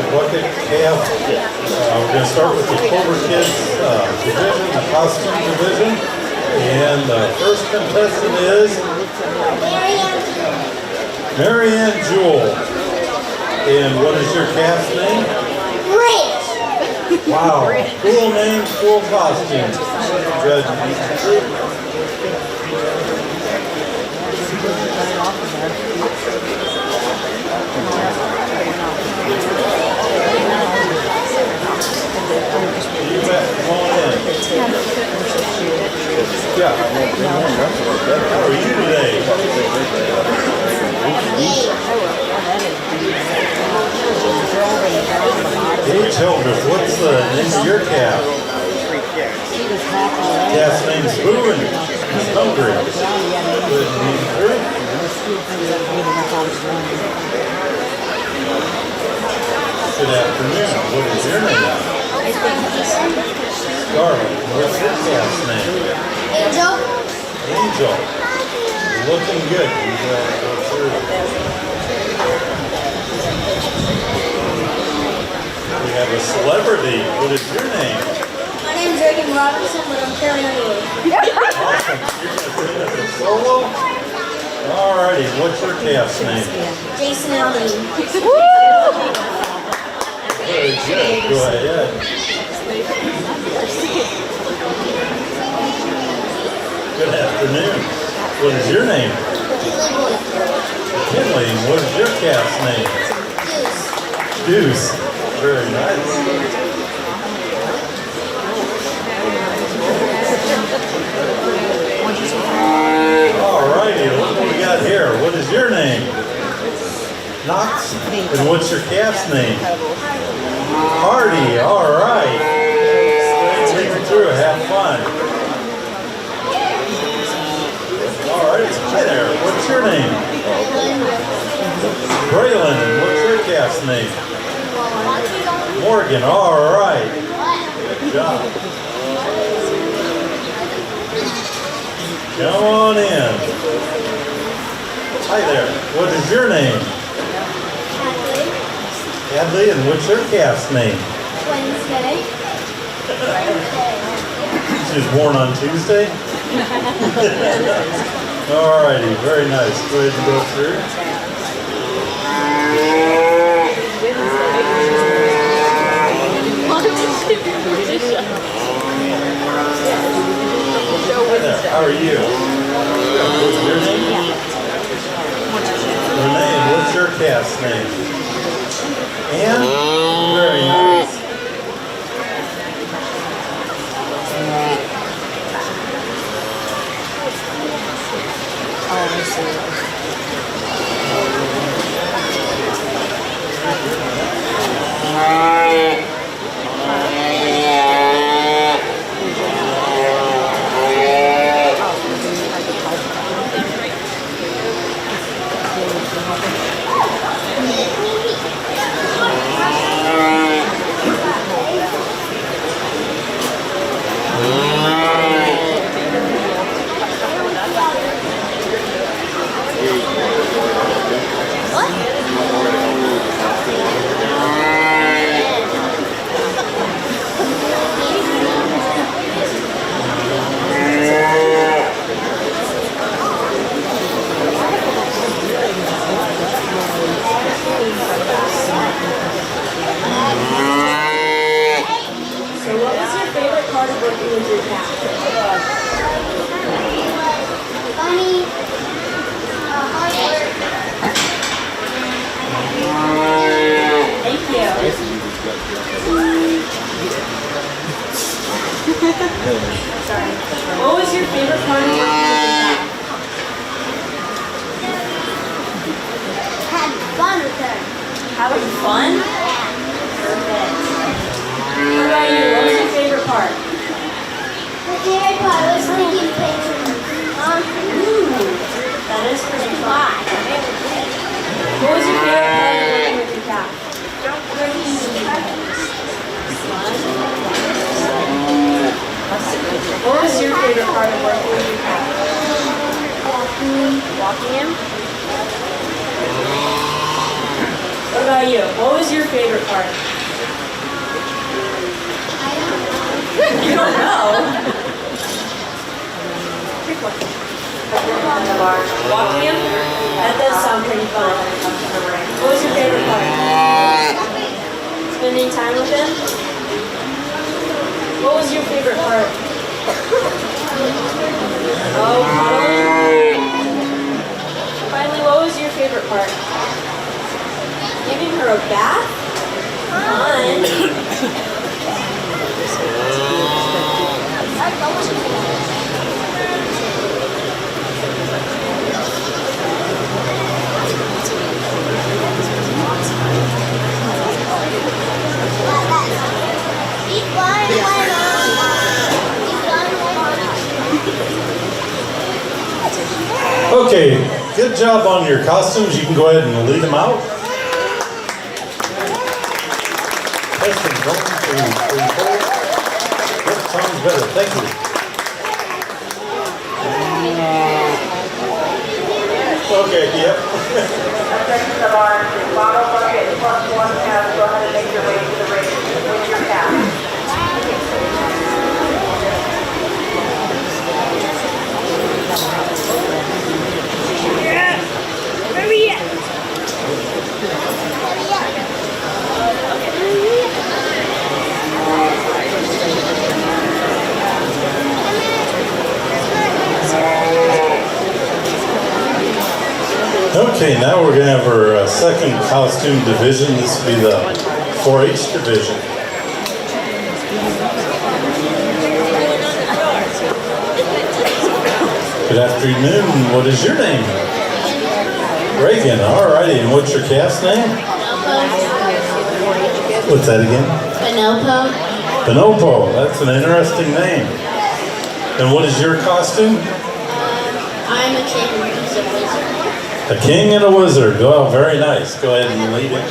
bucket calf. We're going to start with the Clover Kids division, the costume division. And the first contestant is Marianne Jewell. And what is your calf's name? Rich. Wow, cool name, cool costume. Good. You bet. Come on in. Yeah. How are you today? Hey, Childress, what's the name of your calf? Calf's name's Boo and he's hungry. Good and eating through. Good afternoon. What is your name? Scarlet. What's your calf's name? Angel. Angel. Looking good. You gotta go through. We have a celebrity. What is your name? My name's Reagan Robinson, but I'm Carrie Underwood. Awesome. You're going to sing us a solo? Alrighty. What's your calf's name? Jason Allen. Very good. Go ahead. Good afternoon. What is your name? Kinley. What is your calf's name? Deuce. Very nice. Alrighty, look what we got here. What is your name? Knox. And what's your calf's name? Hardy. Alright. Take me through. Have fun. Alright, hi there. What's your name? Braylon. And what's your calf's name? Morgan. Alright. Good job. Come on in. Hi there. What is your name? Hadley. And what's your calf's name? Wednesday. She was born on Tuesday? Alrighty, very nice. Go ahead and go through. Hi there, how are you? What's your name? Renee, and what's your calf's name? Anne? Very nice. Oh, I see. What was your favorite part of working with your cat? Having fun with her. Having fun? Perfect. What about you? What was your favorite part? My favorite part was taking pictures. Ooh, that is pretty fun. What was your favorite part of working with your cat? What was your favorite part of working with your cat? Walking him? What What about you? What was your favorite part? You don't know? Pick one. Walking him? That does sound pretty fun. What was your favorite part? Spending time with him? What was your favorite part? Oh, cuddling? Finally, what was your favorite part? Giving her a bath? Fun. Okay, good job on your costumes. You can go ahead and lead them out. Testing, 1, 2, 3, 4. Yep, sounds better. Thank you. Okay, yep. Section of our bottle bucket plus 1 cab. Go ahead and make your way to the race with your cab. Okay, now we're going to have our second costume division. This will be the 4-H division. Good afternoon. What is your name? Reagan. All righty. And what's your calf's name? What's that again? Bonopo. Bonopo. That's an interesting name. And what is your costume? I'm a king. He's a wizard. A king and a wizard. Oh, very nice. Go ahead and lead it.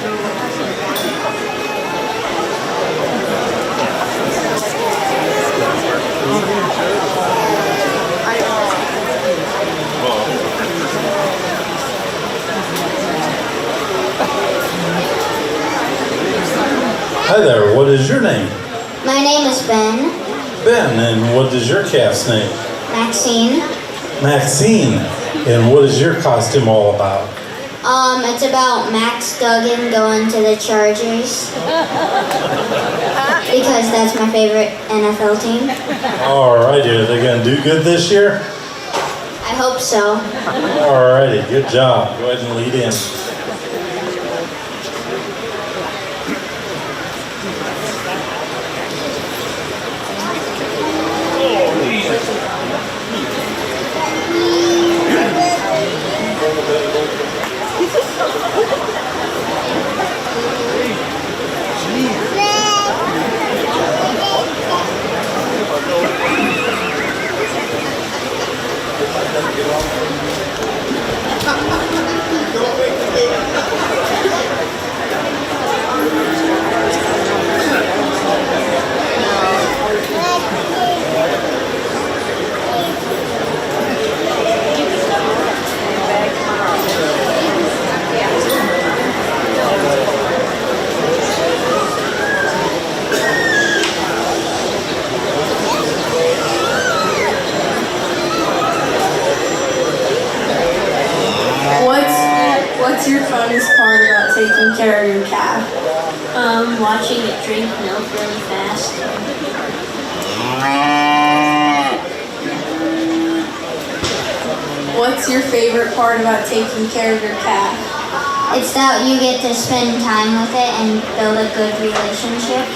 Hi there. What is your name? My name is Ben. Ben. And what is your calf's name? Maxine. Maxine. And what is your costume all about? It's about Max Duggan going to the Chargers. Because that's my favorite NFL team. All righty. Are they going to do good this year? I hope so. All righty. Good job. Go ahead and lead in. What's your funnest part about taking care of your calf? Watching it drink milk really fast. What's your favorite part about taking care of your calf? It's that you get to spend time with it and build a good relationship.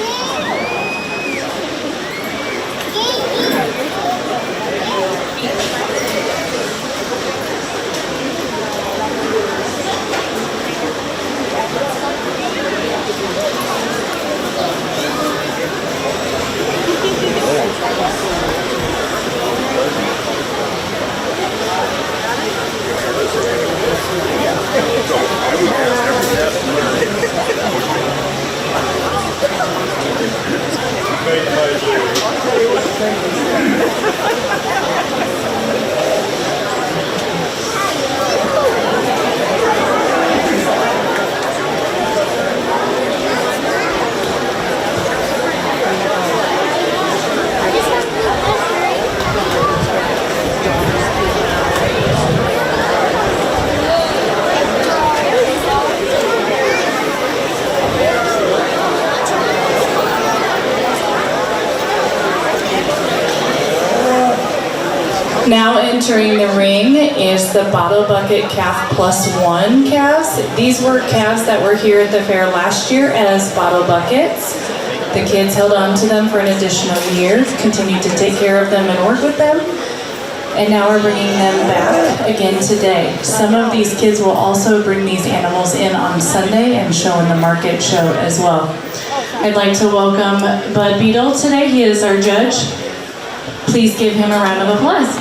Now entering the ring is the Bottle Bucket Calf Plus One calves. These were calves that were here at the fair last year as bottle buckets. The kids held on to them for an additional year, continued to take care of them and work with them, and now we're bringing them back again today. Some of these kids will also bring these animals in on Sunday and show in the market show as well. I'd like to welcome Bud Beadle today. He is our judge. Please give him a round of applause.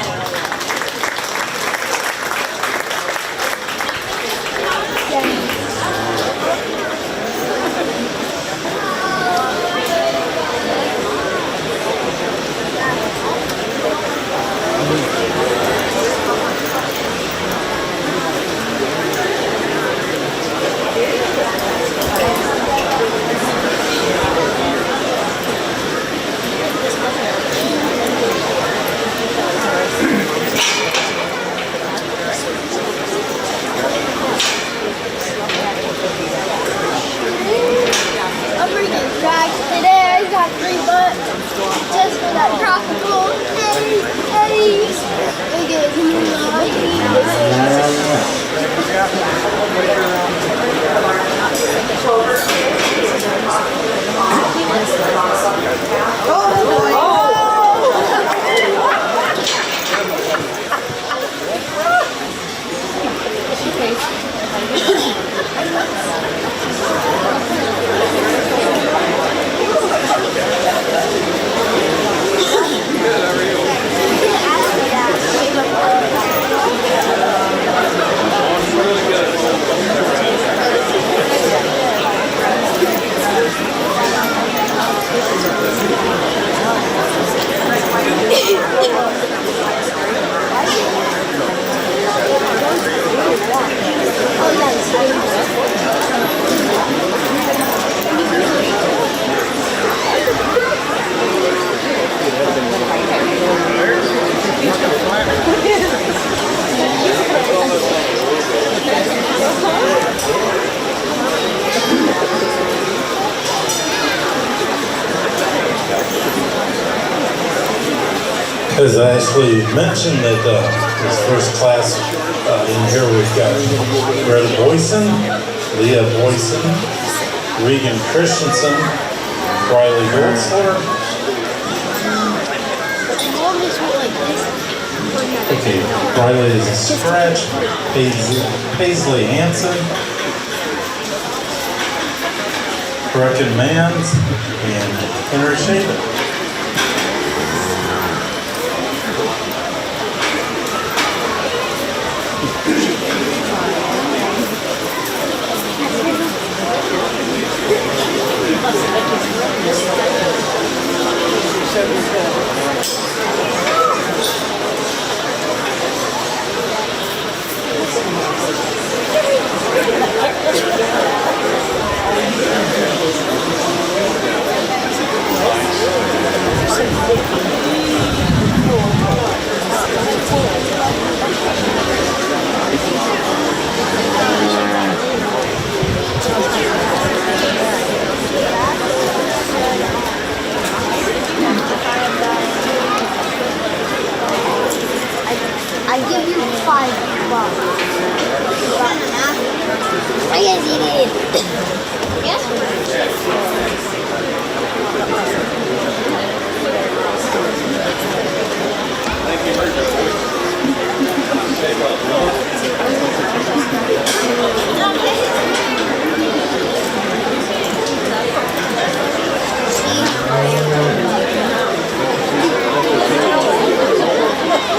As Ashley mentioned, that this first class in here, we've got Greta Boyson, Leah Boyson, Regan Christensen, Riley Goldsler. Okay, Riley is a scratch. Paisley Hanson, Brecken Mans, and Henry Shaven. I give you $5. Yes, you did. Yes.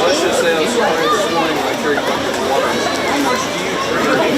Let's just say I was swimming like 3 buckets of water. How much do you drink?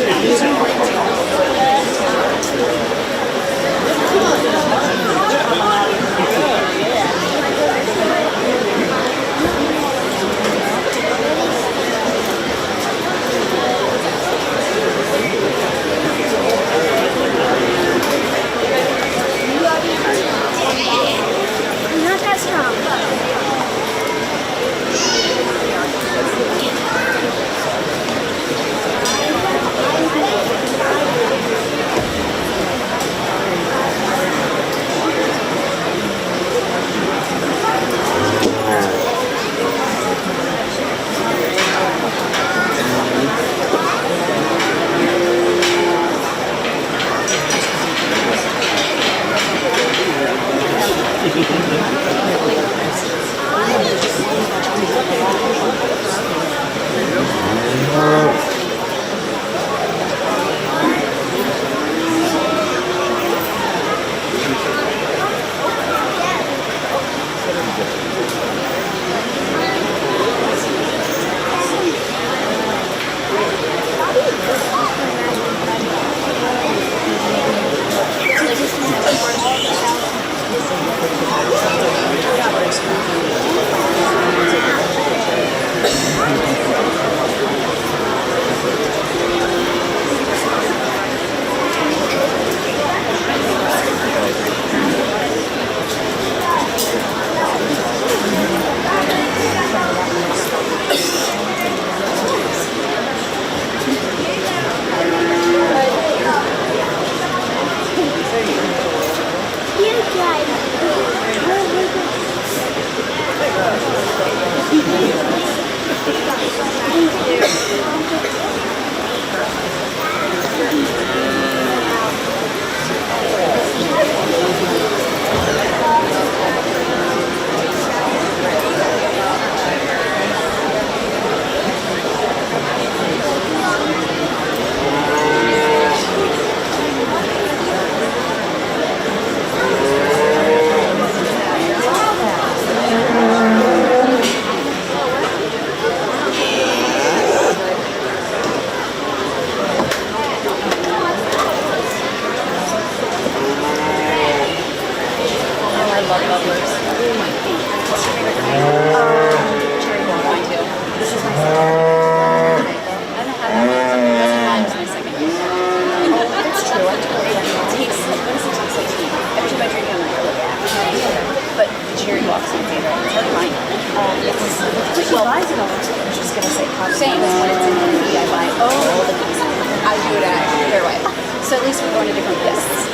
she buys it all. I'm just gonna say same as when it's in the I buy all the pieces. I do it at Fairway. So at least we're going to different places.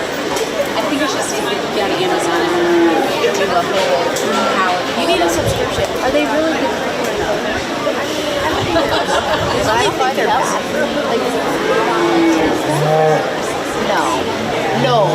I think we should see if we can get on Amazon and do a whole how. You need a subscription. Are they really good for you or no? Because I don't think they're bad. No.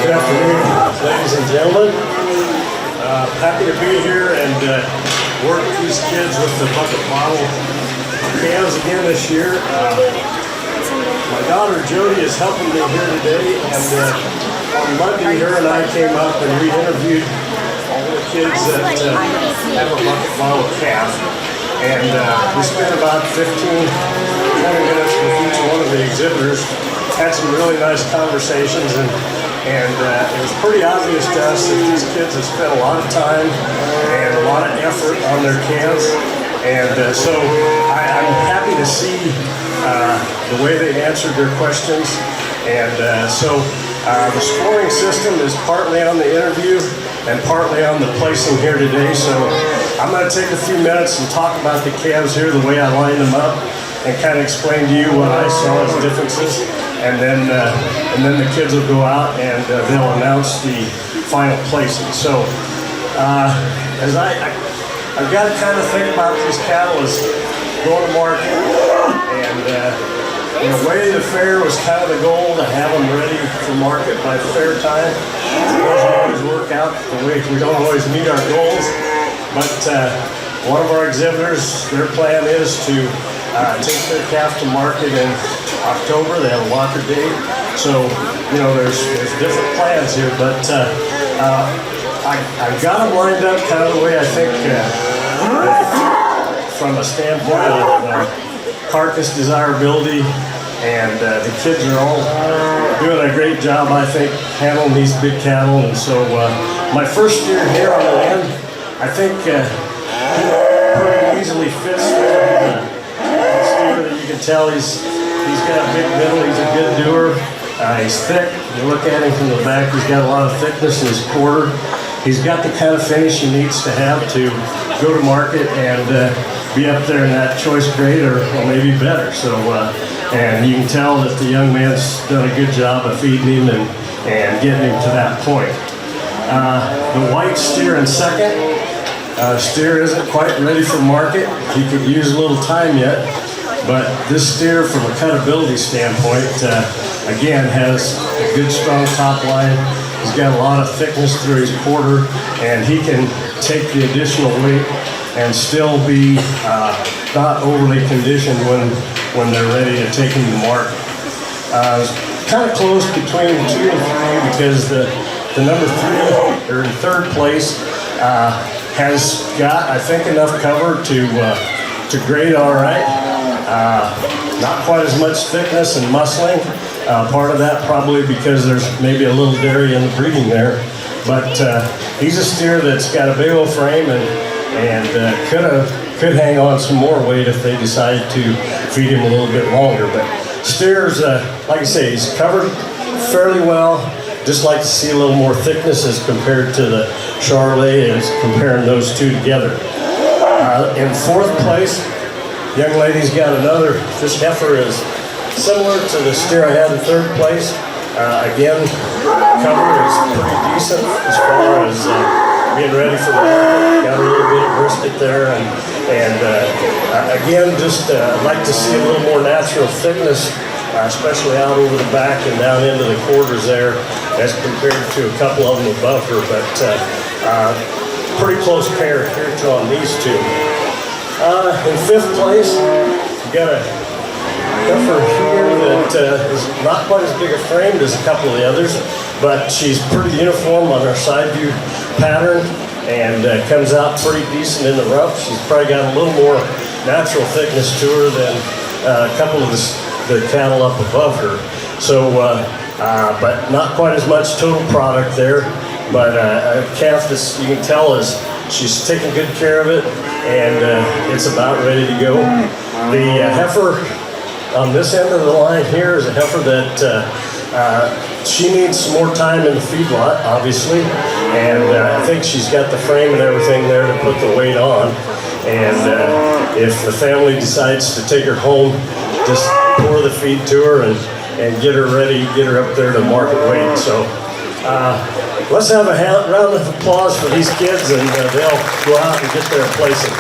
Good afternoon, ladies and gentlemen. Happy to be here and work with these kids with the bucket bottle cans again this year. My daughter Jody is helping me here today, and on Monday her and I came up and we interviewed all the kids that have a bucket bottle calf. And we spent about 15, 20 minutes with each one of the exhibitors, had some really nice conversations, and it was pretty obvious to us that these kids have spent a lot of time and a lot of effort on their cans. And so I'm happy to see the way they answered their questions. And so the scoring system is partly on the interview and partly on the placing here today. So I'm going to take a few minutes and talk about the calves here, the way I lined them up, and kind of explain to you what I saw as differences. And then the kids will go out and they'll announce the final placing. So as I've got to kind of think about these cattle as going to market, and in a way the fair was kind of the goal to have them ready for market by fair time. It doesn't always work out the way we don't always meet our goals, but one of our exhibitors, their plan is to take their calf to market in October. They have a locker date, so you know there's different plans here, but I've got them lined up kind of the way I think from a standpoint of carcass desirability, and the kids are all doing a great job, I think, handling these big cattle. And so my first steer here on the end, I think pretty easily fits the steer that you can tell he's got a big middle, he's a good doer, he's thick. You look at him from the back, he's got a lot of thickness in his quarter. He's got the kind of finish he needs to have to go to market and be up there in that choice grade or maybe better. So, and you can tell that the young man's done a good job of feeding him and getting him to that point. The white steer in second. Steer isn't quite ready for market. He could use a little time yet, but this steer from a cutability standpoint, again, has a good strong top line. He's got a lot of thickness through his quarter, and he can take the additional weight and still be not overly conditioned when they're ready to take him to market. It's kind of close between 2 and 3 because the number 3 or in third place has got, I think, enough cover to grade all right. Not quite as much thickness and muscling. Part of that probably because there's maybe a little dairy in the breeding there. But he's a steer that's got a big old frame and could hang on some more weight if they decide to feed him a little bit longer. But steers, like I say, he's covered fairly well. Just like to see a little more thickness as compared to the Charolais, and comparing those two together. In fourth place, young lady's got another. This heifer is similar to the steer I had in third place. Again, cover is pretty decent as far as getting ready for the market. Got a little bit of brisket there, and again, just I'd like to see a little more natural thickness, especially out over the back and down into the quarters there, as compared to a couple of them above her. But pretty close pair here on these two. In fifth place, we got a heifer here that is not quite as big a framed as a couple of the others, but she's pretty uniform on her side view pattern and comes out pretty decent in the rough. She's probably got a little more natural thickness to her than a couple of the cattle up above her. So, but not quite as much total product there. But a calf, this you can tell is she's taking good care of it, and it's about ready to go. The heifer on this end of the line here is a heifer that she needs some more time in the feedlot, obviously, and I think she's got the frame and everything there to put the weight on. And if the family decides to take her home, just pour the feed to her and get her ready, get her up there to market weight. So let's have a round of applause for these kids, and they'll go out and get their placing.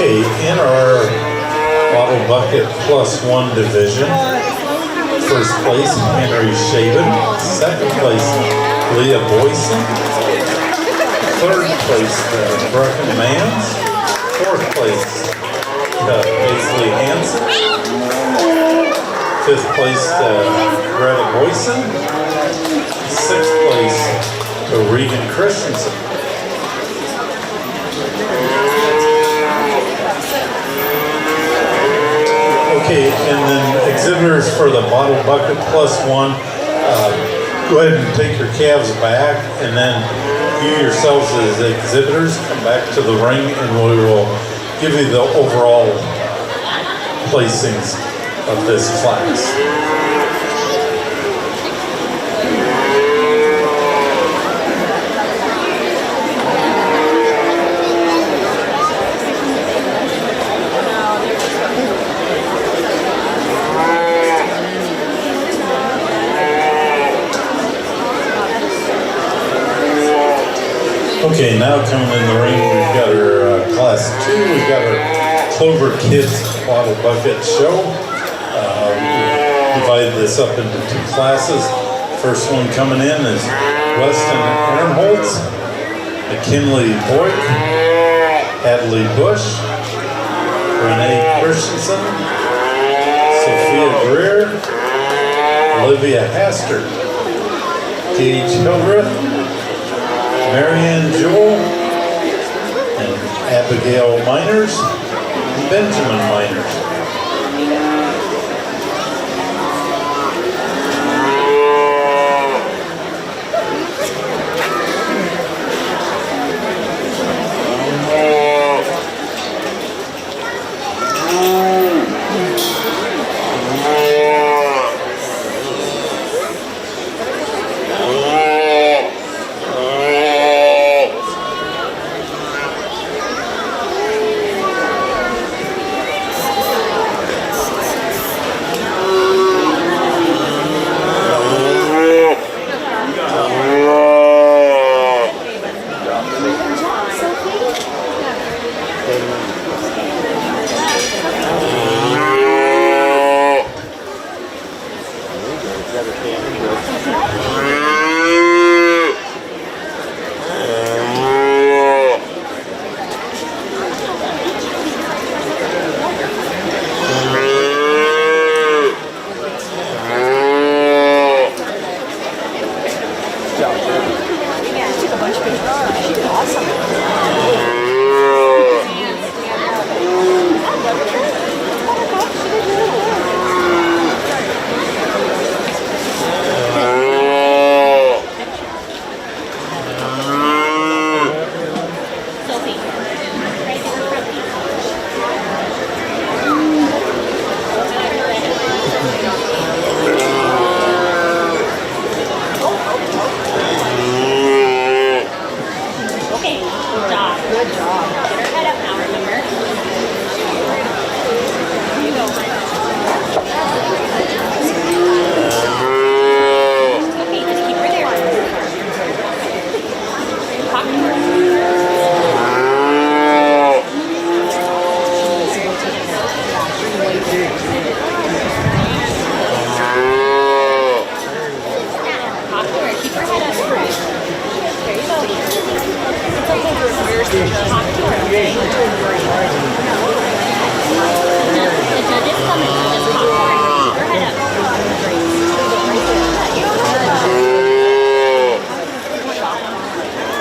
Okay, in our bottle bucket +1 division, first place Henry Shelby, second place Leah Boyson, third place Bracken Mans, fourth place Paisley Hansen, fifth place Greta Boyson, sixth place Regan Christensen. Okay, and then exhibitors for the bottle bucket +1, go ahead and take your calves back, and then you yourselves as exhibitors come back to the ring, and we will give you the overall placings of this class. Okay, now coming in the ring, we've got our class 2. We've got our Clover Kids Bottle Bucket Show. We divided this up into 2 classes. First one coming in is Weston Ernholtz, McKinley Boyd, Hadley Bush, Renee Christensen, Sophia Greer, Olivia Hastert, Gage Hildreth, Marianne Jewell, and Abigail Miners, and Benjamin Miners. Good job, Shelby. Yeah, I took a bunch of pictures. She did awesome.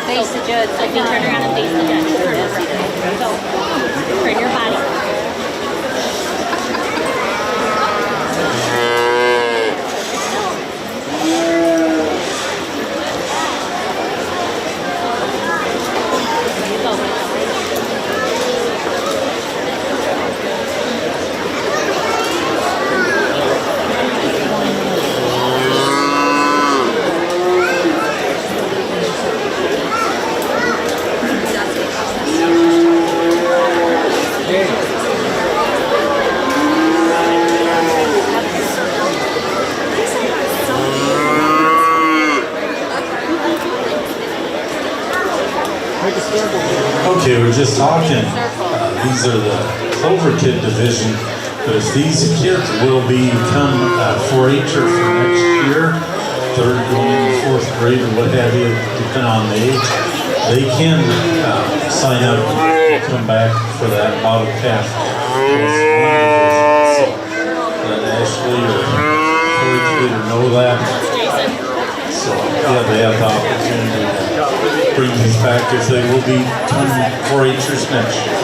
Face the judge. So if you turn around and face the judge, go. Turn your body. Okay, we're just talking. These are the Clover Kid division, but if these kids will become 4-H'er for next year, third going into fourth grade or what have you, depending on the age, they can sign up and come back for that bottle calf. So let Ashley or Coach leader know that. So yeah, they have the opportunity to bring these back if they will be 4-H'ers next year.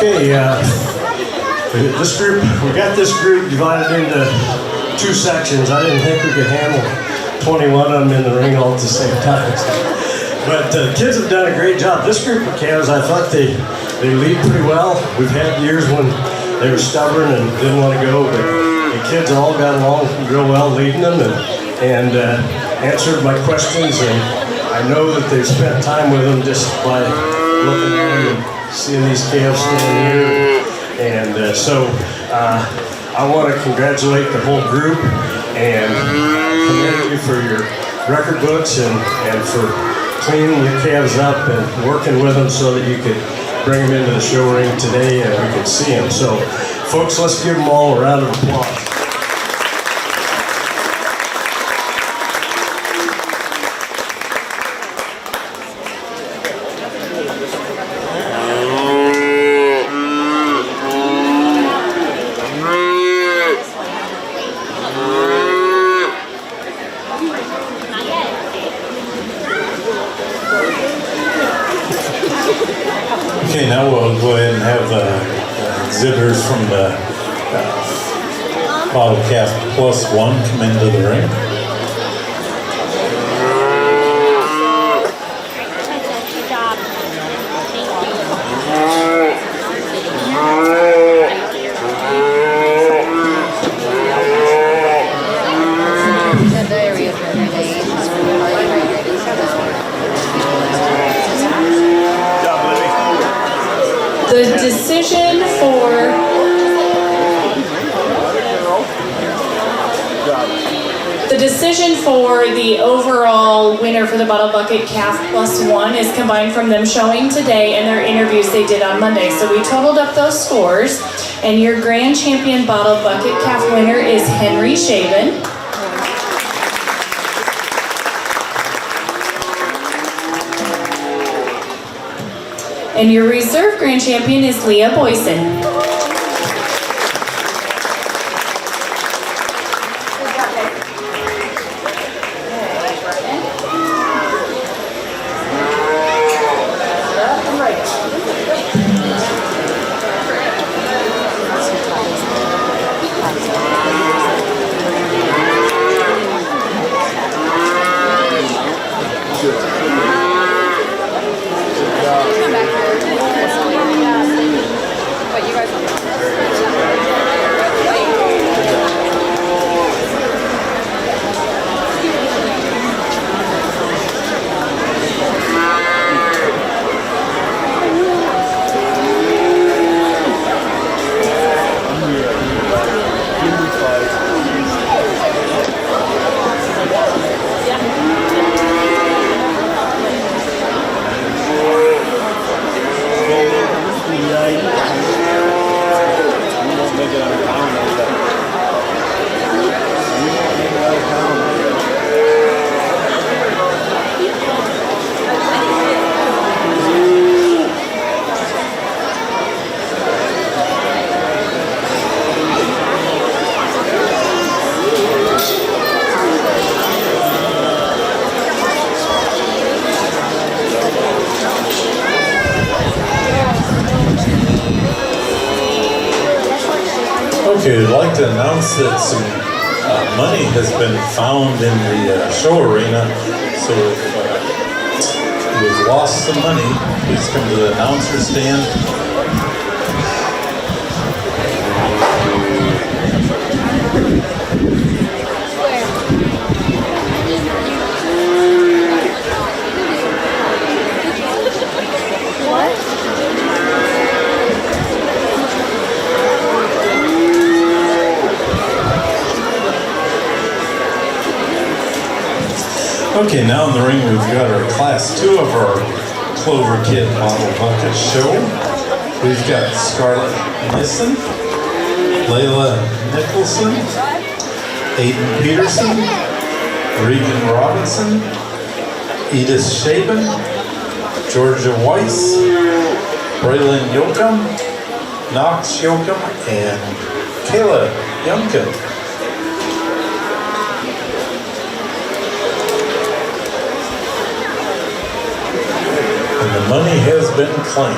Okay, this group, we got this group divided into 2 sections. I didn't think we could handle 21 of them in the ring all at the same time. But kids have done a great job. This group of calves, I thought they lead pretty well. We've had years when they were stubborn and didn't want to go, but the kids all got along real well leading them and answered my questions. And I know that they've spent time with them just by looking at them and seeing these calves stand here. And so I want to congratulate the whole group and commend you for your record books and for cleaning your calves up and working with them so that you could bring them into the show ring today and we could see them. So folks, let's give them all a round of applause. Okay, now we'll go ahead and have the exhibitors from the Bottle Calf Plus One come into the ring. Good job. The decision for the overall winner for the Bottle Bucket Calf Plus One is combined from them showing today and their interviews they did on Monday. So we totaled up those scores, and your grand champion Bottle Bucket Calf winner is Henry Shaven. And your reserve grand champion is Leah Boyson. Okay, I'd like to announce that some money has been found in the show arena. So if you've lost some money, please come to the announcer stand. Okay, now in the ring we've got our Class 2 of our Clover Kid Bottle Bucket Show. We've got Scarlett Nissen, Layla Nicholson, Aiden Peterson, Regan Robinson, Edith Shaben, Georgia Weiss, Braylon Yoakum, Knox Yoakum, and Kayla Youngkin. The money has been claimed.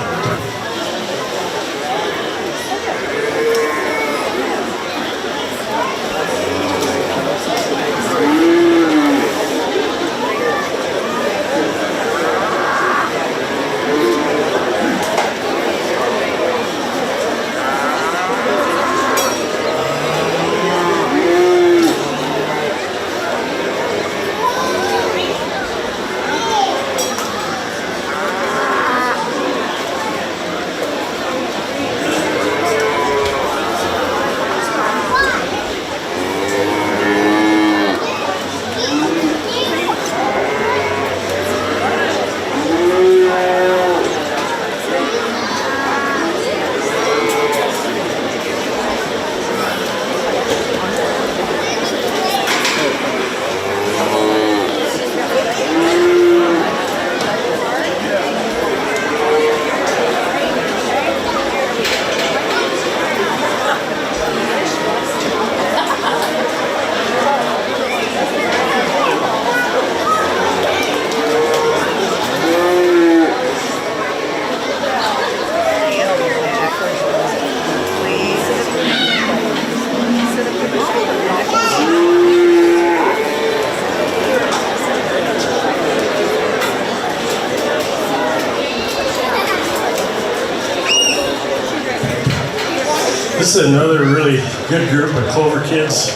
This is another really good group of Clover kids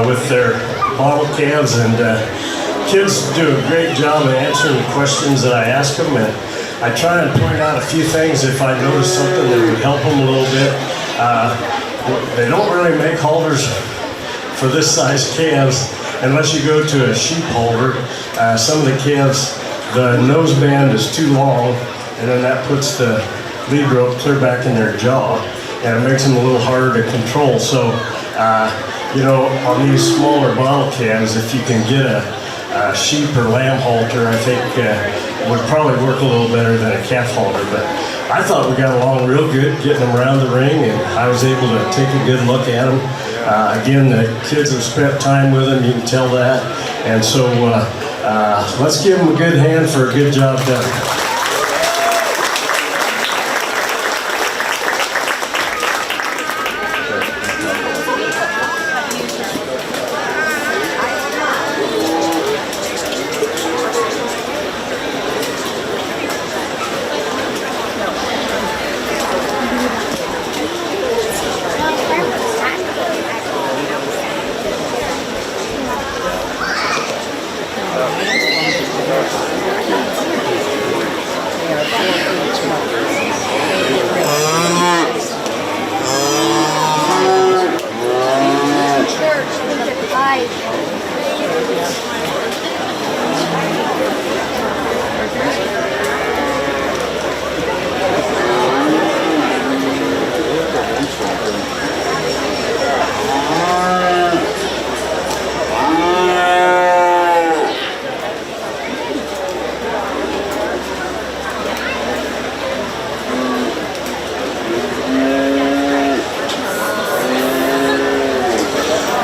with their bottle calves, and kids do a great job of answering the questions that I ask them, and I try and point out a few things if I notice something that would help them a little bit. They don't really make halters for this size calves unless you go to a sheep halter. Some of the calves, the nose band is too long, and then that puts the lead rope clear back in their jaw, and it makes them a little harder to control. So, you know, on these smaller bottle calves, if you can get a sheep or lamb halter, I think would probably work a little better than a calf halter. But I thought we got along real good getting them around the ring, and I was able to take a good look at them. Again, the kids have spent time with them, you can tell that. And so let's give them a good hand for a good job done.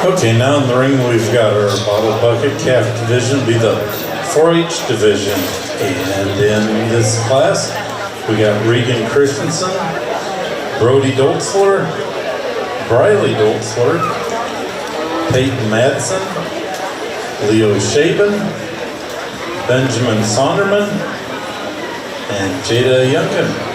Okay, now in the ring we've got our bottle bucket calf division, be the 4-H division. And in this class, we got Regan Christensen, Brody Doltzler, Briley Doltzler, Peyton Madsen, Leo Shaben, Benjamin Sonderman, and Jada Yunkin.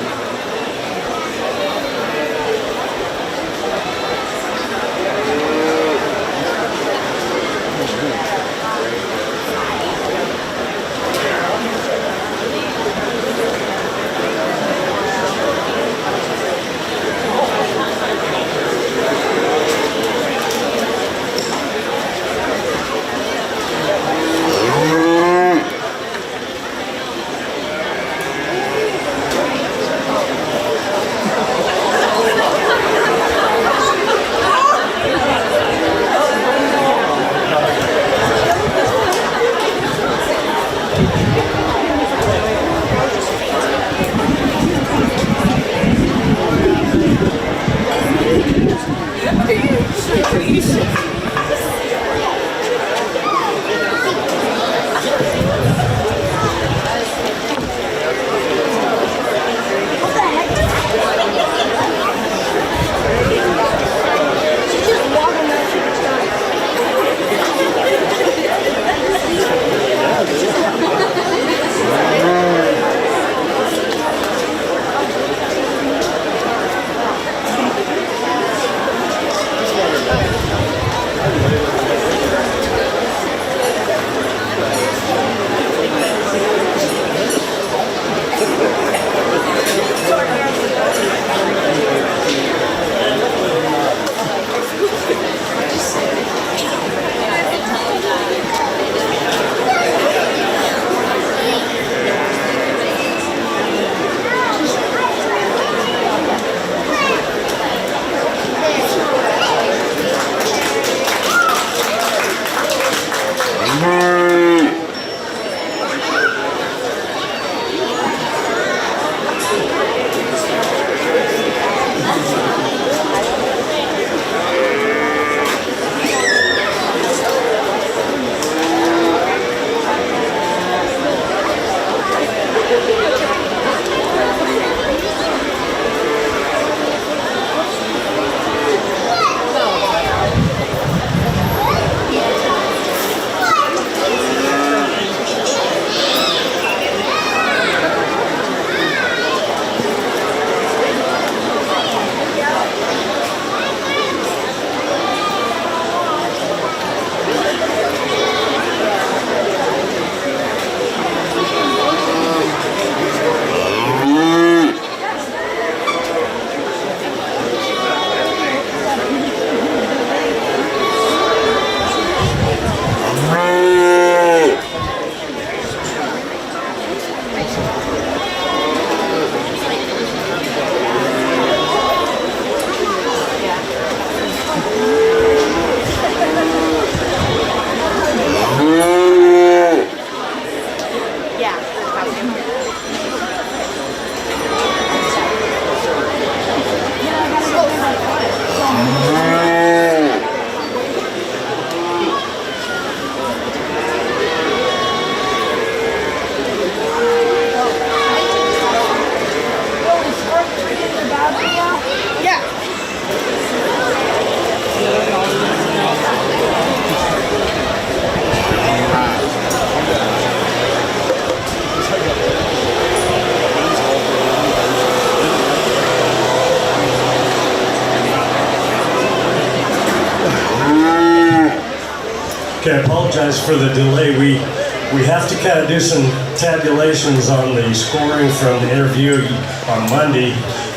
apologize for the delay. We have to kind of do some tabulations on the scoring from the interview on Monday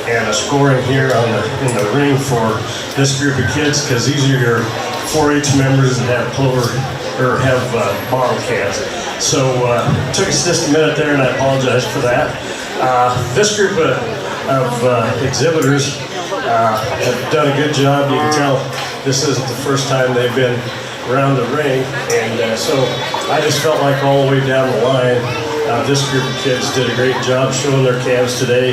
and a scoring here in the ring for this group of kids, because these are your 4-H members that have clover or have bottle cans. So it took us just a minute there, and I apologize for that. This group of exhibitors have done a good job. You can tell this isn't the first time they've been around the ring, and so I just felt like all the way down the line, this group of kids did a great job showing their calves today.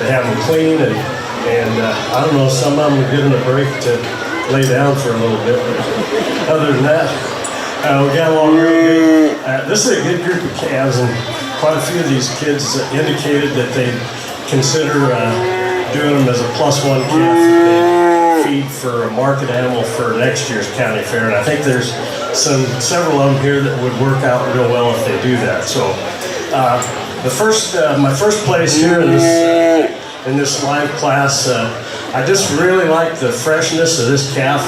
They have them clean, and I don't know, some of them are given a break to lay down for a little bit. But other than that, we got along real good. This is a good group of calves, and quite a few of these kids indicated that they consider doing them as a +1 calf that they feed for a market animal for next year's county fair. And I think there's several of them here that would work out real well if they do that. So my first place here in this live class, I just really like the freshness of this calf.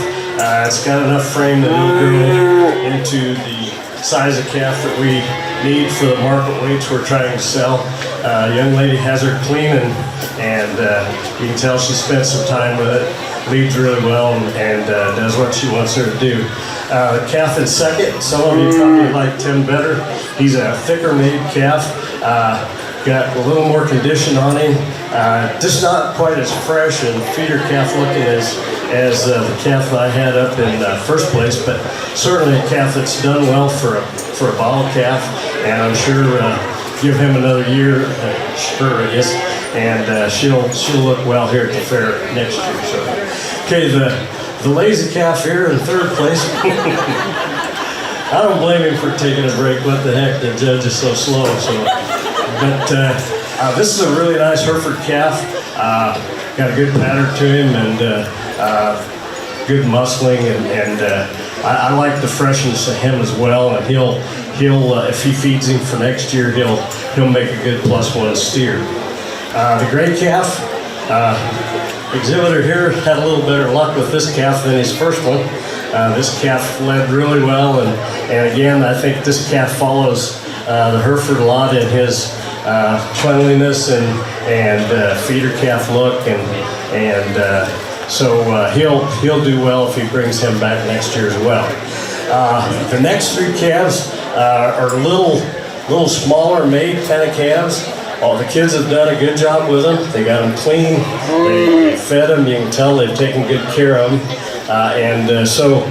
It's got enough frame that it'll grow into the size of calf that we need for the market weights we're trying to sell. Young lady has her clean, and you can tell she spent some time with it, leads really well, and does what she wants her to do. The calf in second, some of you probably liked him better. He's a thicker made calf, got a little more condition on him, just not quite as fresh and feeder calf looking as the calf I had up in first place, but certainly a calf that's done well for a bottle calf, and I'm sure give him another year, sure I guess, and she'll look well here at the fair next year. So, okay, the lazy calf here in third place. I don't blame him for taking a break. What the heck, the judge is so slow. So, but this is a really nice Hereford calf. Got a good pattern to him, and good muscling, and I like the freshness of him as well. And he'll if he feeds him for next year, he'll make a good +1 steer. The gray calf exhibitor here had a little better luck with this calf than his first one. This calf led really well, and again, I think this calf follows the Hereford a lot in his cleanliness and feeder calf look, and so he'll do well if he brings him back next year as well. The next three calves are little smaller made kind of calves. All the kids have done a good job with them. They got them clean. They fed them. You can tell they've taken good care of them. So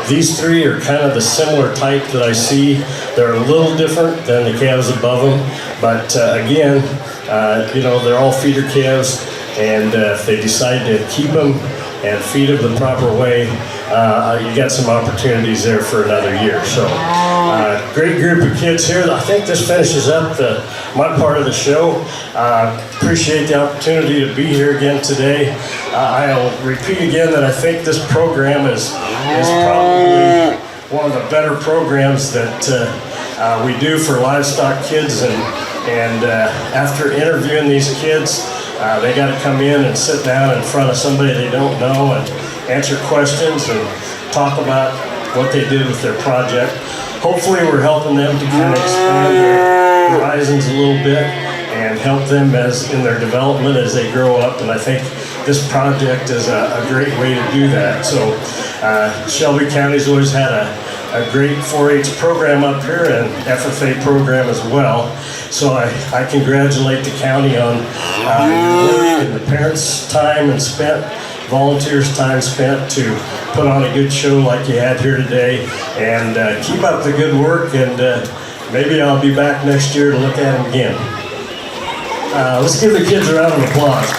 these three are kind of the similar type that I see. They're a little different than the calves above them, but again, they're all feeder calves, and if they decide to keep them and feed them the proper way, you got some opportunities there for another year. So great group of kids here. I think this finishes up my part of the show. Appreciate the opportunity to be here again today. I'll repeat again that I think this program is probably one of the better programs that we do for livestock kids, and after interviewing these kids, they got to come in and sit down in front of somebody they don't know and answer questions and talk about what they did with their project. Hopefully we're helping them to kind of expand their horizons a little bit and help them in their development as they grow up, and I think this project is a great way to do that. So Shelby County's always had a great 4-H program up here, and FFA program as well. So I congratulate the county on your work and the parents' time and volunteers' time spent to put on a good show like you had here today. And keep up the good work, and maybe I'll be back next year to look at them again. Let's give the kids a round of applause.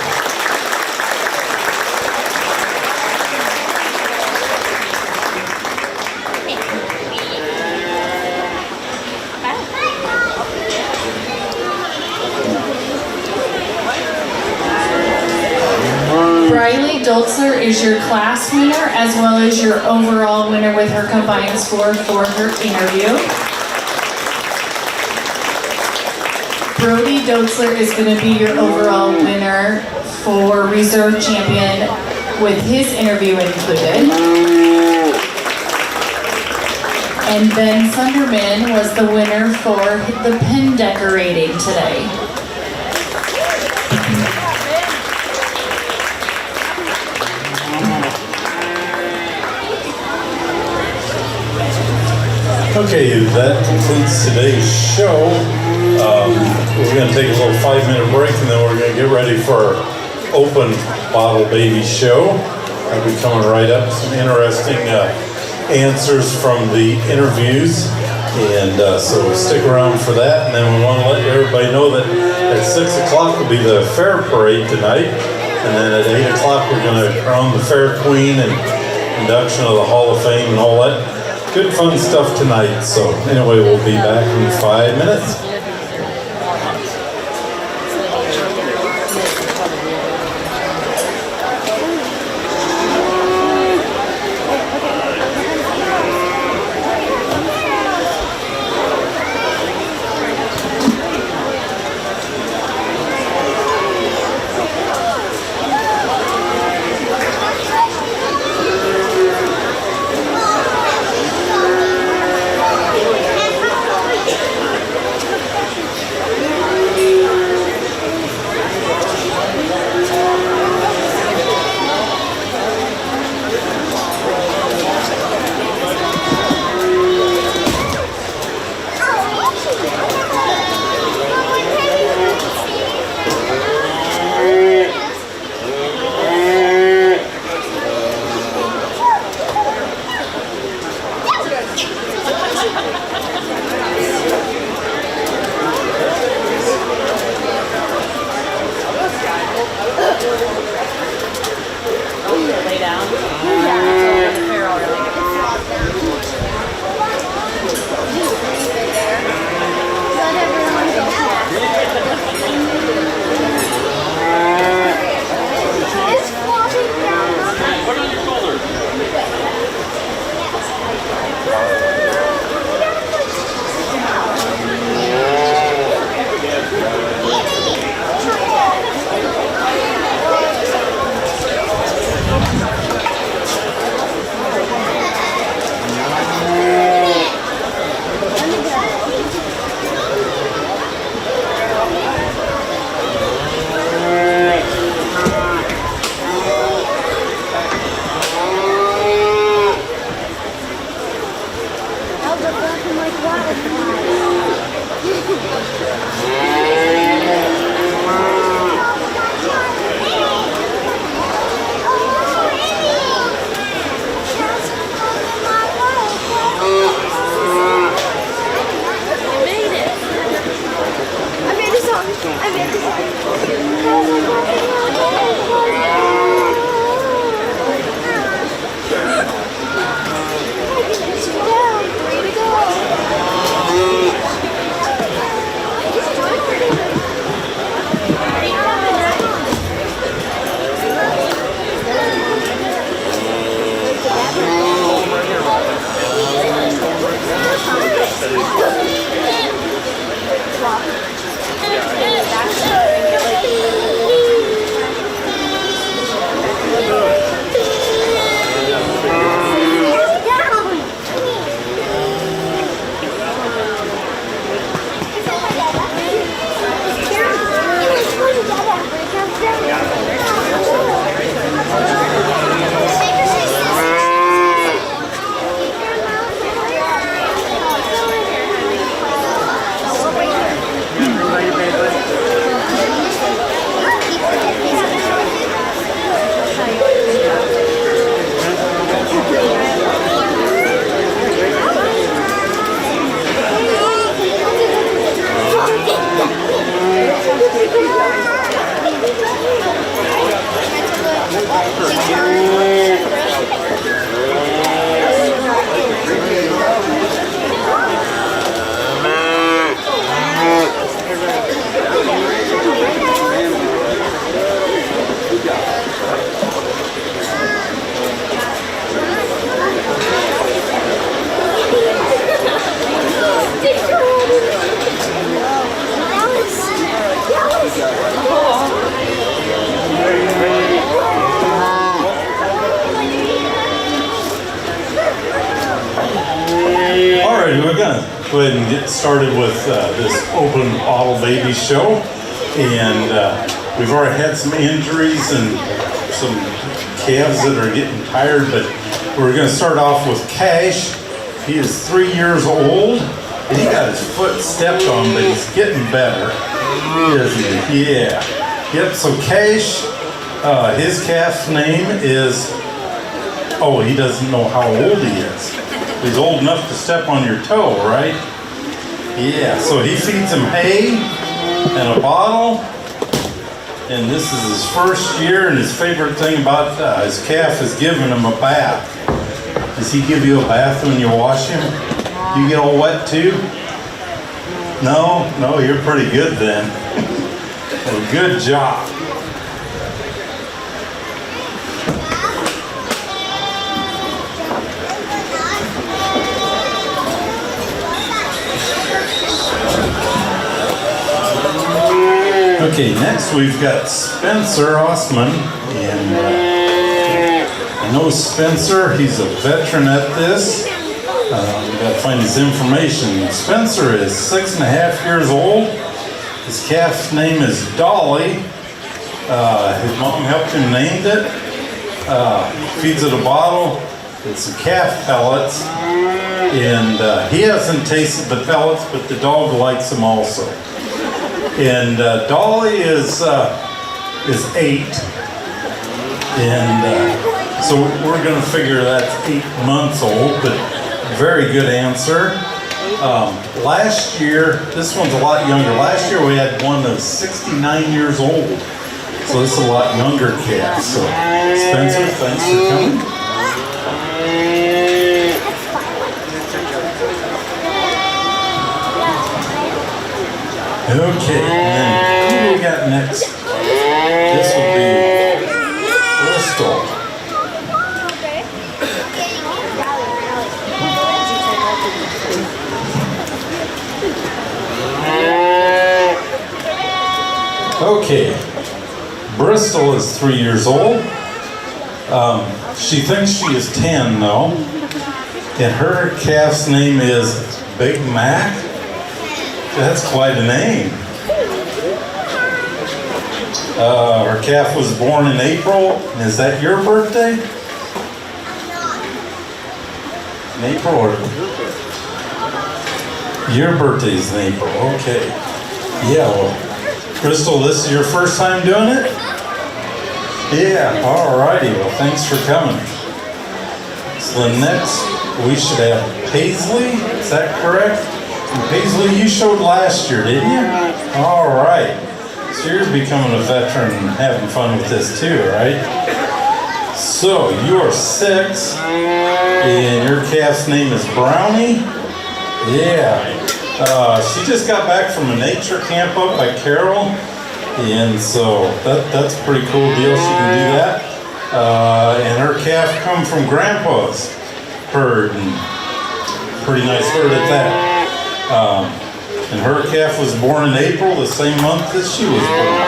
Doltzler is your class winner as well as your overall winner with her combined score for her interview. Brody Doltzler is going to be your overall winner for reserve champion with his interview included. And Ben Sunderman was the winner for the pin decorating today. Okay, that concludes today's show. We're going to take a little 5-minute break and then we're going to get ready for our open bottle baby show. I'll be coming right up. Some interesting answers from the interviews. And so stick around for that. And then we want to let everybody know that at 6 o'clock will be the fair parade tonight. And then at 8 o'clock we're going to crown the fair queen and induction of the Hall of Fame and all that. Good fun stuff tonight. So anyway, we'll be back in 5 minutes. right, we're gonna go ahead and get started with this open bottle baby show. And we've already had some injuries and some calves that are getting tired, but we're gonna start off with Cash. He is 3 years old, and he got his foot stepped on, but he's getting better. Isn't he? Yeah. Yep, so Cash, his calf's name is, oh, he doesn't know how old he is. He's old enough to step on your toe, right? Yeah, so he feeds him hay and a bottle. And this is his first year, and his favorite thing about his calf is giving him a bath. Does he give you a bath when you wash him? Do you get all wet too? No? No, you're pretty good then. Well, good job. Okay, next we've got Spencer Osman, and I know Spencer, he's a veteran at this. We've got to find his information. Spencer is 6.5 years old. His calf's name is Dolly. His mom helped him name it. Feeds it a bottle. It's some calf pellets, and he hasn't tasted the pellets, but the dog likes them also. And Dolly is 8, and so we're going to figure that's 8 months old, but very good answer. Last year, this one's a lot younger. Last year we had one that was 69 years old, so this is a lot younger calf. So Spencer, thanks for coming. Okay, and then who do we got next? This would be Bristol. Okay, Bristol is 3 years old. She thinks she is 10 though, and her calf's name is Big Mac. That's quite a name. Her calf was born in April. Is that your birthday? In April or? Your birthday's in April, okay. Yeah, well, Crystal, this is your first time doing it? Yeah, alrighty, well thanks for coming. So the next, we should have Paisley, is that correct? Paisley, you showed last year, didn't you? All right. So you're becoming a veteran and having fun with this too, right? So you are 6, and your calf's name is Brownie. Yeah. She just got back from a nature camp up by Carol, and so that's a pretty cool deal. She can do that. And her calf come from Grandpa's herd, and pretty nice herd at that. And her calf was born in April, the same month that she was born.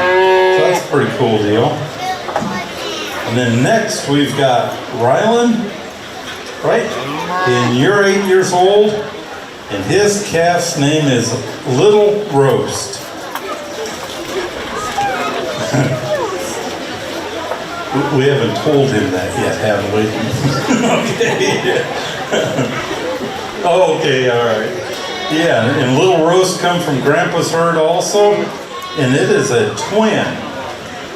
So that's a pretty cool deal. And then next we've got Rylan, right? And you're 8 years old, and his calf's name is Little Roast. We haven't told him that yet, have we? Okay. Okay, all right. Yeah, and Little Roast come from Grandpa's herd also, and it is a twin.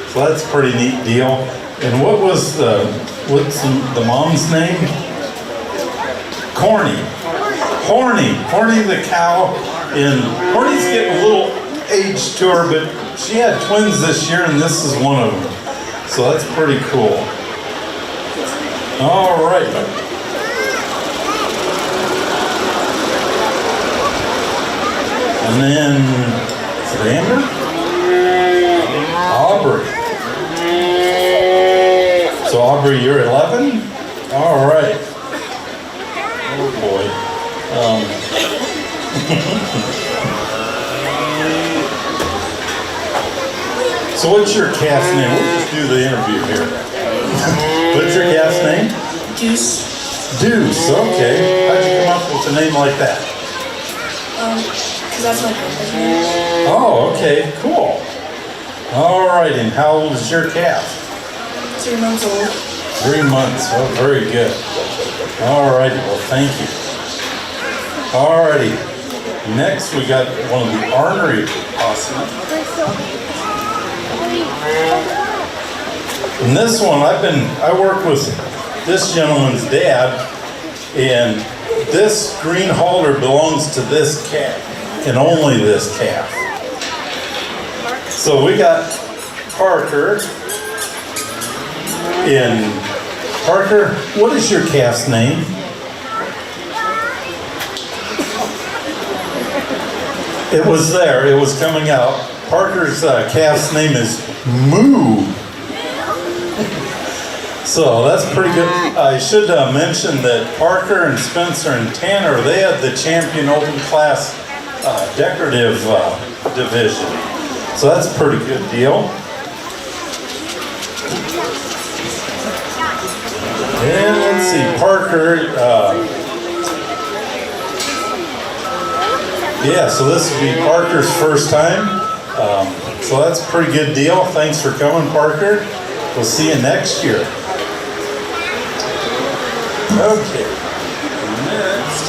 So that's a pretty neat deal. And what's the mom's name? Corny. Horny the cow. And Horny's getting a little age to her, but she had twins this year, and this is one of them. So that's pretty cool. All right. And then, is it Amber? Aubrey. So Aubrey, you're 11? All right. Oh boy. So what's your calf's name? We'll just do the interview here. What's your calf's name? Deuce. Deuce, okay. How'd you come up with a name like that? Because that's my grandpa's name. Oh, okay, cool. All right, and how old is your calf? 3 months old. 3 months. Oh, very good. All righty, well, thank you. All righty. Next, we got one of the ornery possum. And this one, I work with this gentleman's dad, and this green halter belongs to this calf, and only this calf. So we got Parker. And Parker, what is your calf's name? It was there, it was coming out. Parker's calf's name is Moo. So that's pretty good. I should mention that Parker and Spencer and Tanner, they had the champion open class decorative division. So that's a pretty good deal. And let's see, Parker, yeah, so this will be Parker's first time. So that's a pretty good deal. Thanks for coming, Parker. We'll see you next year. Okay, next.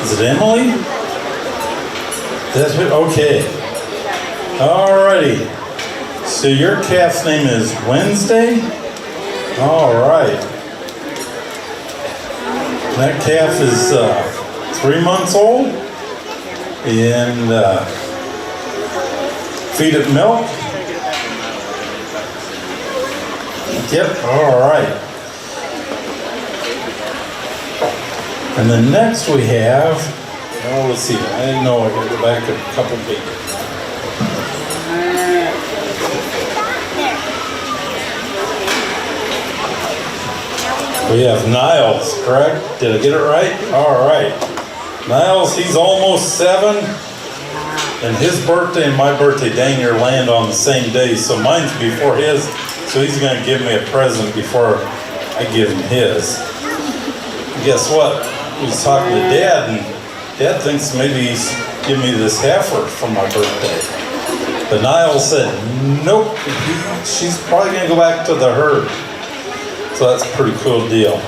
Is it Emily? That's it, okay. Alrighty. So your calf's name is Wednesday? All right. That calf is 3 months old, and feed it milk. Yep, all right. And then next we have, oh, let's see, I know I gotta go back a couple pages. We have Niles, correct? Did I get it right? All right. Niles, he's almost 7, and his birthday and my birthday dang near land on the same day, so mine's before his, so he's gonna give me a present before I give him his. And guess what? We was talking to Dad, and Dad thinks maybe he's giving me this heifer for my birthday. But Niles said, nope, she's probably gonna go back to the herd. So that's a pretty cool deal.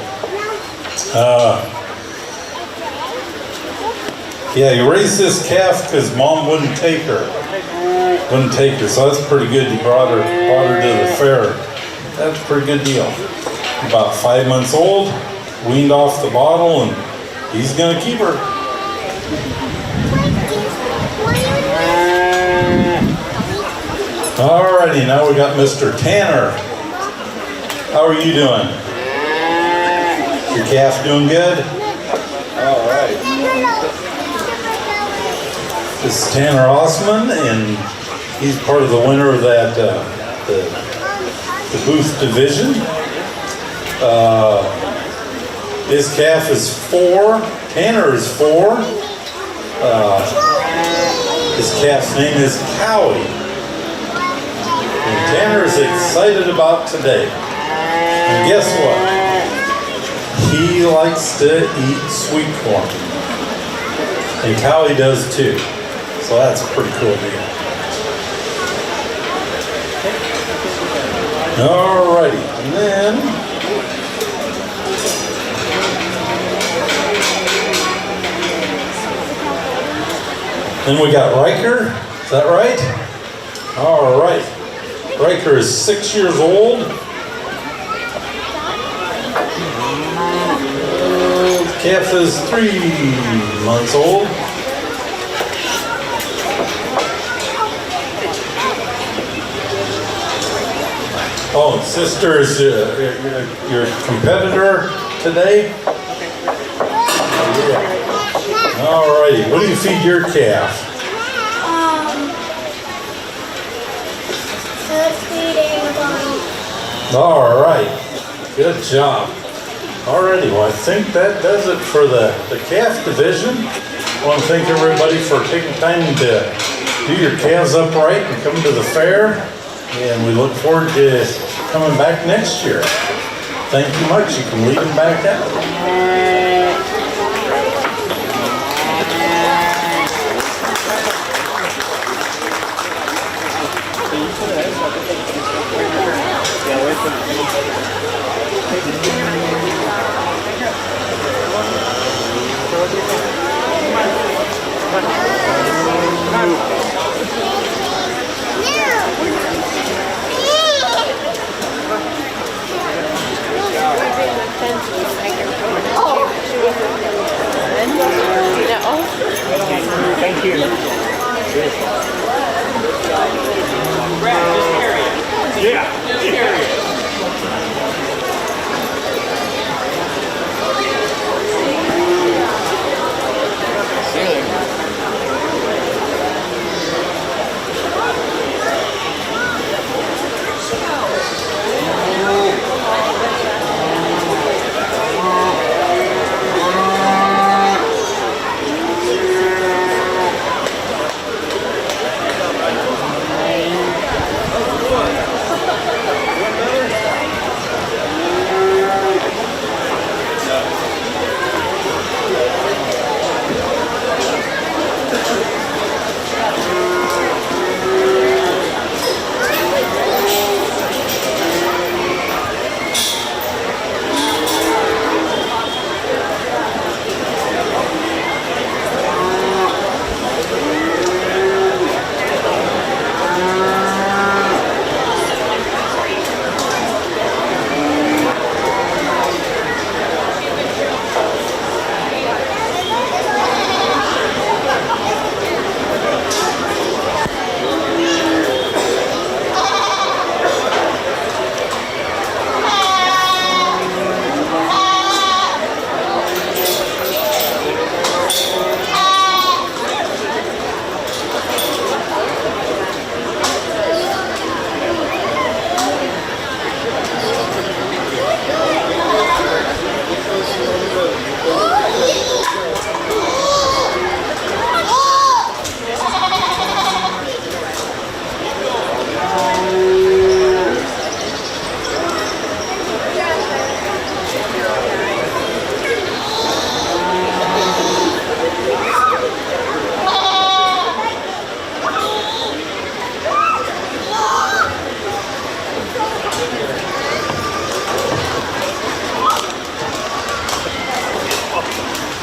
Yeah, you raised this calf because Mom wouldn't take her. So that's pretty good. You brought her to the fair. That's a pretty good deal. About 5 months old, weaned off the bottle, and he's gonna keep her. Alrighty, now we got Mr. Tanner. How are you doing? Your calf doing good? All right. This is Tanner Osman, and he's part of the winner of that the booth division. His calf is 4. Tanner is 4. His calf's name is Cowie. And Tanner is excited about today. And guess what? He likes to eat sweet corn. And Callie does too. So that's a pretty cool deal. Alrighty, and then we got Riker. Is that right? Alright. Riker is 6 years old. Calf is 3 months old. Oh, sister is your competitor today? Yeah. All righty. What do you feed your calf? Food feeding bottle. All right. Good job. Alrighty, well I think that does it for the calf division. I want to thank everybody for taking time to do your calves upright and come to the fair. And we look forward to coming back next year. Thank you much. You can lead them back out.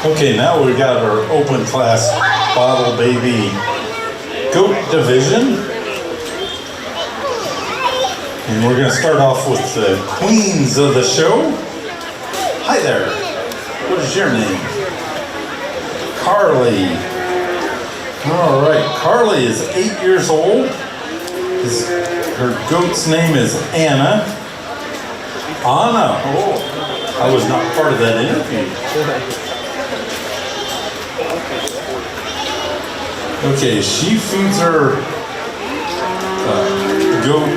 Okay, now we've got our open class bottle baby goat division. And we're gonna start off with the queens of the show. Hi there, what is your name? Carly. All right, Carly is 8 years old. Her goat's name is Anna. Anna, oh, I was not part of that interview. Okay, she feeds her goat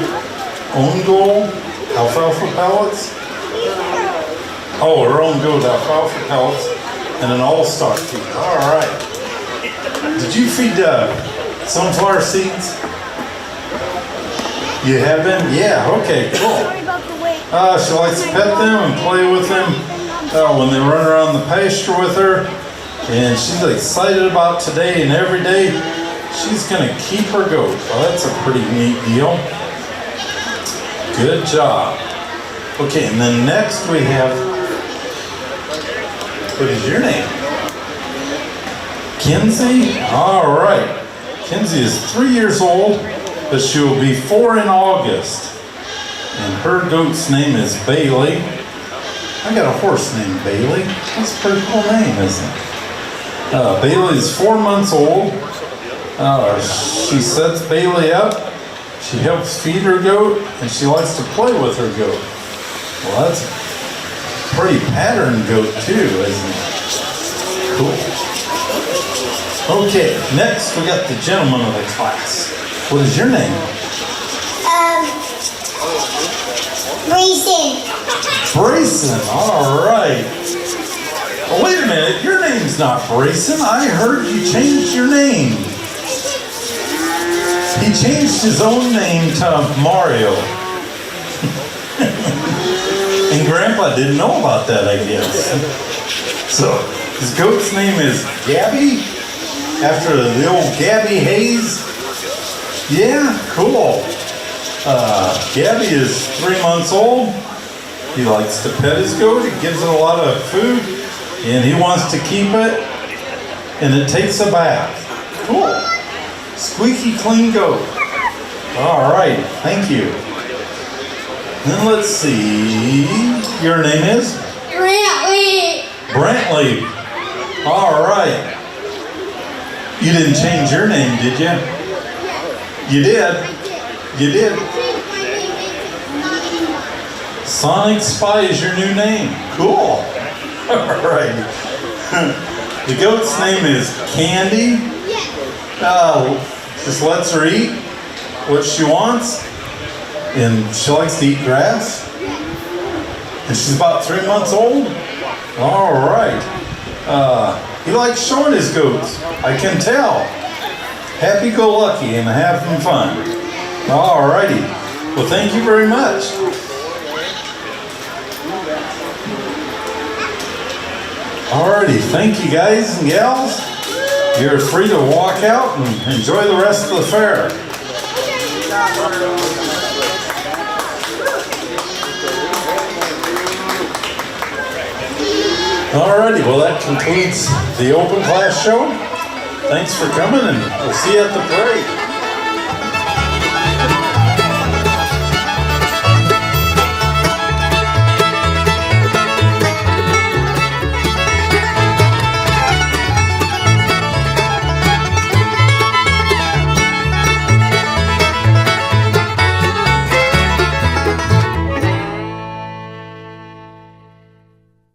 own goal, alfalfa pellets. Oh, her own goat alfalfa pellets and an all-star feed. All right. Did you feed sunflower seeds? You have been? Yeah, okay, cool. She likes to pet them and play with them when they run around the pasture with her. And she's excited about today and every day. She's gonna keep her goat. Well, that's a pretty neat deal. Good job. Okay, and then next we have, what is your name? Kinsey? All right. Kinsey is 3 years old, but she will be 4 in August. And her goat's name is Bailey. I got a horse named Bailey. That's a pretty cool name, isn't it? Bailey is 4 months old. She sets Bailey up. She helps feed her goat, and she likes to play with her goat. Well, that's a pretty patterned goat too, isn't it? Cool. Okay, next we got the gentleman of the class. What is your name? Brayson. Brayson, all right. Oh, wait a minute, your name's not Brayson. I heard you changed your name. He changed his own name to Mario. And Grandpa didn't know about that, I guess. So, his goat's name is Gabby, after the old Gabby Hayes. Yeah, cool. Gabby is 3 months old. He likes to pet his goat. He gives it a lot of food, and he wants to keep it, and it takes a bath. Cool. Squeaky clean goat. All right, thank you. Then let's see. Your name is? Brantley. Brantley. All right. You didn't change your name, did you? You did. You did. Sonic Spy is your new name. Cool. All right. The goat's name is Candy. Just lets her eat what she wants, and she likes to eat grass. And she's about 3 months old. All right. He likes showing his goats. I can tell. Happy-go-lucky and having fun. All righty. Well, thank you very much. All righty. Thank you, guys and gals. You're free to walk out and enjoy the rest of the fair. Alrighty, well that concludes the open class show. Thanks for coming, and we'll see you at the parade.